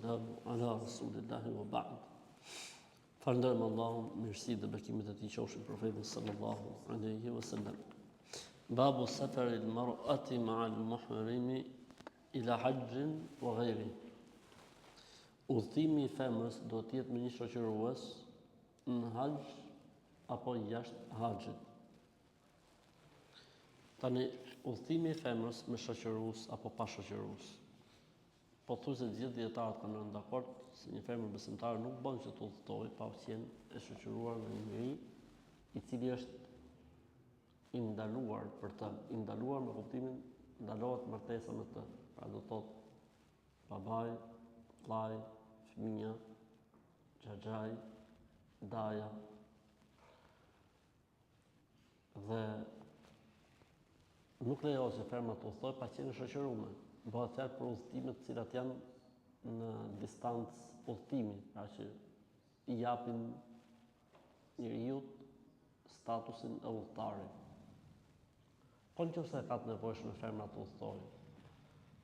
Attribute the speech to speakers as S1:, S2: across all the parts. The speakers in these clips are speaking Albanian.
S1: والسلام على رسول الله وبعد. Falënderojmë Allahun, mirësitë dhe bekimet e tij qofshin profetit sallallahu alaihi wasallam. Babu safar al-mar'ati ma'a al-muhrimi ila hajjin wa ghayri. Udhëtimi i femrës do të jetë me një shoqërues në haxh apo jashtë haxhit. Tani udhëtimi i femrës me shoqërues apo pa shoqërues. Po thuaj se gjithë dietarët kanë rënë dakord se një femër besimtare nuk bën që të udhëtojë pa qenë e shoqëruar me një njeri i cili është i ndaluar për të, i ndaluar me kuptimin ndalohet martesa me të. Pra do të thotë babai, vllai, fëmia, xhaxhai, daja. Dhe nuk lejohet që femra të udhëtojë pa qenë shoqëruar. Bëhet fjalë për udhëtimet të cilat janë në distancë udhëtimi, pra që i japin njeriu statusin e udhëtarit. Po nëse ka të nevojshme femra të udhëtojë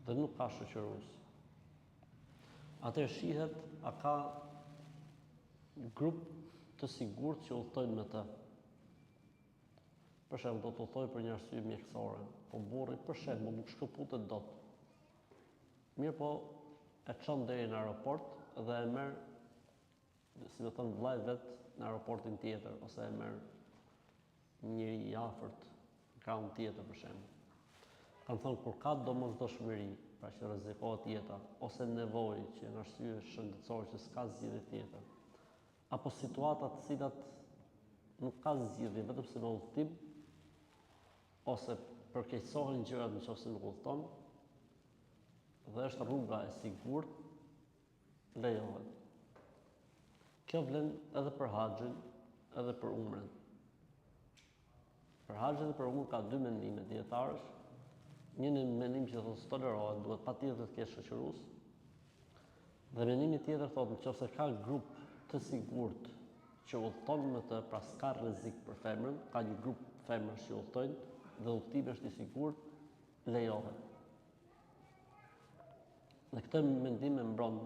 S1: dhe nuk ka shoqërues, atëherë shihet a ka grup të sigurt që udhëtojnë me të. Për shembull, do të udhëtojë për një arsye mjekësore, po burri për shembull nuk shkëputet dot. Mirë po, e çon deri në aeroport dhe e merr, si më thon vllai vet, në aeroportin tjetër, ose e merr njëri i afërt, në krahun tjetër për shembull. Kanë thënë kur ka domosdoshmëri, pra që rrezikohet jeta, ose nevojë që në arsye shëndetësore që s'ka zgjidhje tjetër, apo situata të cilat nuk ka zgjidhje vetëm se me udhëtim, ose përkeqësohen gjërat nëse nuk udhëton, dhe është rruga e sigurt, lejohet. Kjo vlen edhe për haxhin, edhe për umrën. Për haxhin dhe për umrën ka dy mendime dietarësh. Një mendim që thotë tolerohet, duhet patjetër të kesh shoqërues. Dhe mendimi tjetër thotë nëse ka grup të sigurt që udhëton me të, pra s'ka rrezik për femrën, ka një grup femrash që udhëtojnë dhe udhëtimi është i sigurt, lejohet. Në këtë mendim e mbron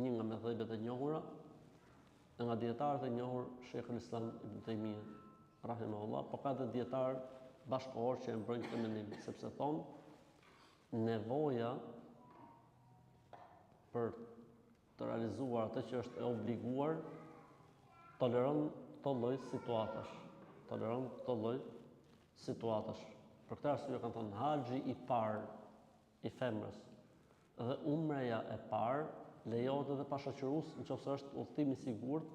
S1: një nga mëdhëbet e njohura, nga dietarët e njohur Sheikhul Islam Ibn Taymija, rahimahullah, po ka dhe dietarë bashkëkohor që e mbrojnë këtë mendim, sepse thonë nevoja për të realizuar atë që është e obliguar toleron këto lloj situatash. Toleron këto lloj situatash. Për këtë arsye kanë thonë haxhi i parë i femrës dhe umreja e parë lejohet edhe pa shoqërues nëse është udhëtim i sigurt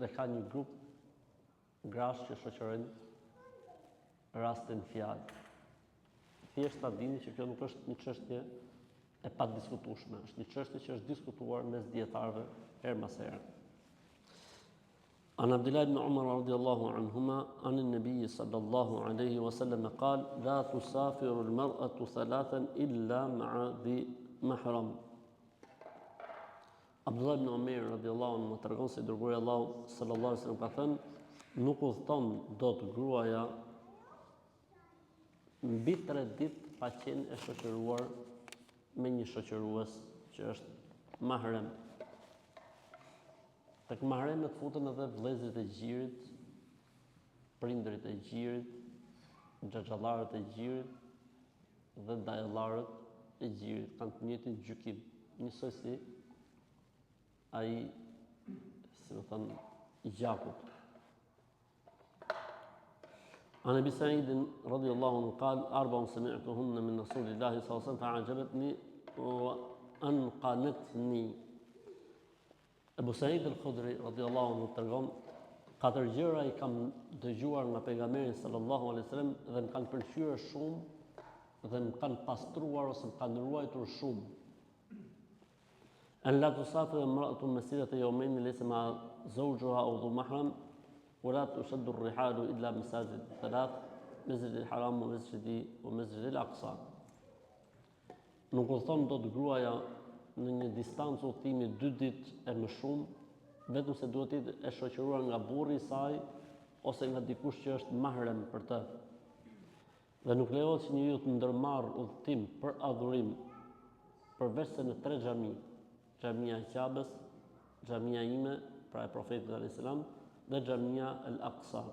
S1: dhe ka një grup grash që shoqërojnë rastin fjalë. Thjesht ta dini që kjo nuk është një çështje e padiskutueshme, është një çështje që është diskutuar mes dietarëve her mas here. An Abdullah ibn Umar radiyallahu anhuma an an-nabiy sallallahu alayhi wa sallam qala la tusafiru al-mar'atu thalathan illa ma'a dhi mahram. Abdullah ibn Umar radiyallahu anhu tregon se dërguari Allahu sallallahu alaihi wasallam ka thënë nuk udhton dot gruaja mbi 3 ditë pa qenë e shoqëruar me një shoqërues që është mahrem. Tek mahremet futen edhe vëllezërit e gjirit, prindërit e gjirit, xhaxhallarët e gjirit dhe dajallarët e gjirit kanë të njëjtin gjykim, njësoj si ai, si më thon, i gjakut. An Abi Sa'id radiyallahu anhu qala arba'un sami'tuhunna min Rasulillahi sallallahu alaihi wasallam fa'ajabatni wa anqanatni. Abu Sa'id al-Khudri radiyallahu anhu tregon 4 gjëra i kam dëgjuar nga pejgamberi sallallahu alaihi wasallam dhe më kanë pëlqyer shumë dhe më kanë pastruar ose më kanë ruajtur shumë. An la tusafir imra'atun masirata yawmayn laysa ma'a zawjiha aw dhu mahram wa la tushaddu ar-rihalu illa masajid thalath masjid al-haram wa masjid al-aqsa. Nuk udhton dot gruaja në një distancë udhëtimi 2 ditë e më shumë, vetëm se duhet të jetë e shoqëruar nga burri i saj ose nga dikush që është mahrem për të. Dhe nuk lejohet që njeriu të ndërmarrë udhëtim për adhurim përveç se në 3 xhami, xhamia e Qabës, xhamia ime, pra e profetit alayhis salam, dhe xhamia al-Aqsa.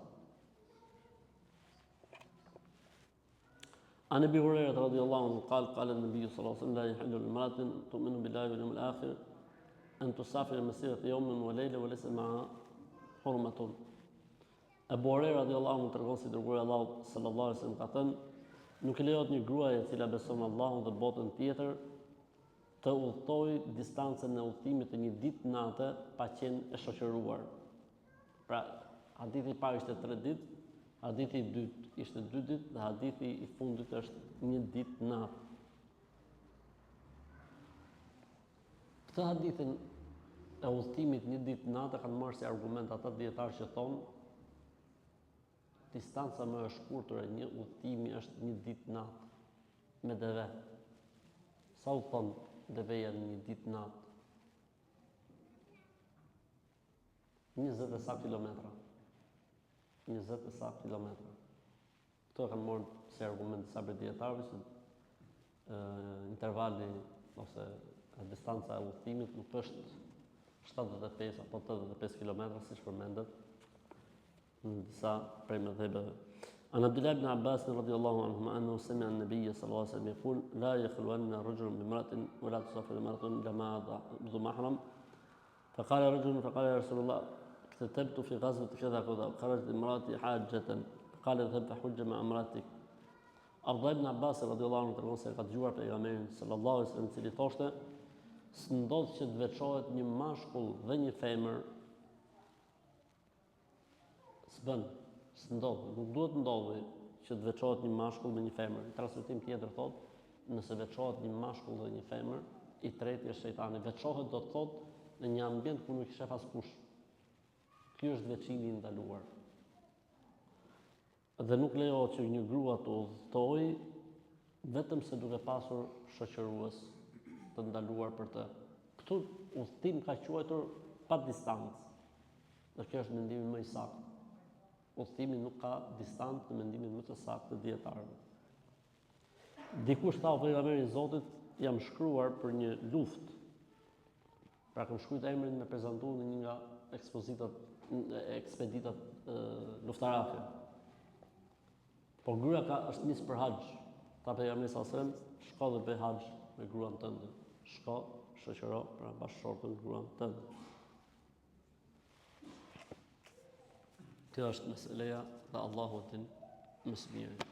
S1: عن ابي هريره رضي الله عنه قال قال النبي صلى الله عليه وسلم لا يحل لامراه تؤمن بالله واليوم الاخر ان تسافر مسيره يوم وليله وليس معها حرمه. Abu Huraira radhiyallahu anhu tregon se dërguari i Allahut sallallahu alaihi wasallam ka thënë, nuk e lejohet një gruaje e cila beson Allahun dhe botën tjetër të udhtojë distancën e udhëtimit të një ditë natë pa qenë e shoqëruar. Pra, hadithi i parë ishte 3 ditë, hadithi i dytë ishte 2 ditë dhe hadithi i fundit është 1 ditë natë. Këtë hadithin e udhëtimit 1 ditë natë kanë marrë si argument ata dietarë që thonë distanca më e shkurtër e një udhëtimi është 1 ditë natë me deve. Sa u thonë deveja në 1 ditë natë? 20 e sa kilometra. 20 e sa kilometra. Këto kanë marrë si argument disa prej dietarëve që intervali ose distanca e udhëtimit nuk është 75 apo 85 kilometra siç përmendet në disa prej mëdhëbeve. عن عبد الله بن عباس رضي الله عنهما أنه سمع النبي صلى الله عليه وسلم يقول لا يخلون رجل بامرأة ولا تسافر امرأة إلا مع ذو محرم فقال رجل فقال يا رسول الله كتبت في غزوة كذا كذا خرجت امرأتي حاجة قال اذهب فحج مع امرأتك. Abdullah ibn Abbas radhiyallahu anhu tregon se ka dëgjuar pejgamberin sallallahu alaihi wasallam i cili thoshte s'ndodh që të veçohet një mashkull dhe një femër s'ndodh, nuk duhet ndodhi që të veçohet një mashkull me një femër. Në transmetim tjetër thotë, nëse veçohet një mashkull dhe një femër, i treti është shejtani. Veçohet do të thotë në një ambient ku nuk shef askush. Ky është veçimi i ndaluar. Dhe nuk lejohet që një grua të udhtojë vetëm se duke pasur shoqërues të ndaluar për të. Këtu udhtim ka quajtur pa distancë. Dhe kjo është mendimi më i saktë. Udhtimi nuk ka distancë në mendimin më të saktë të dietarëve. Dikush tha pejgamberi i Zotit, jam shkruar për një luftë. Pra kam shkruajtur emrin me prezantuar në një nga ekspeditat luftarake. Po gruaja është nisë për haxh. Tha pejgamberi sallallahu alajhi wasallam, shko dhe bëj haxh me gruan tënde. Shko, shoqëro, pra bashkëshortën gruan tënde. Kjo është meseleja dhe Allahu din më së miri.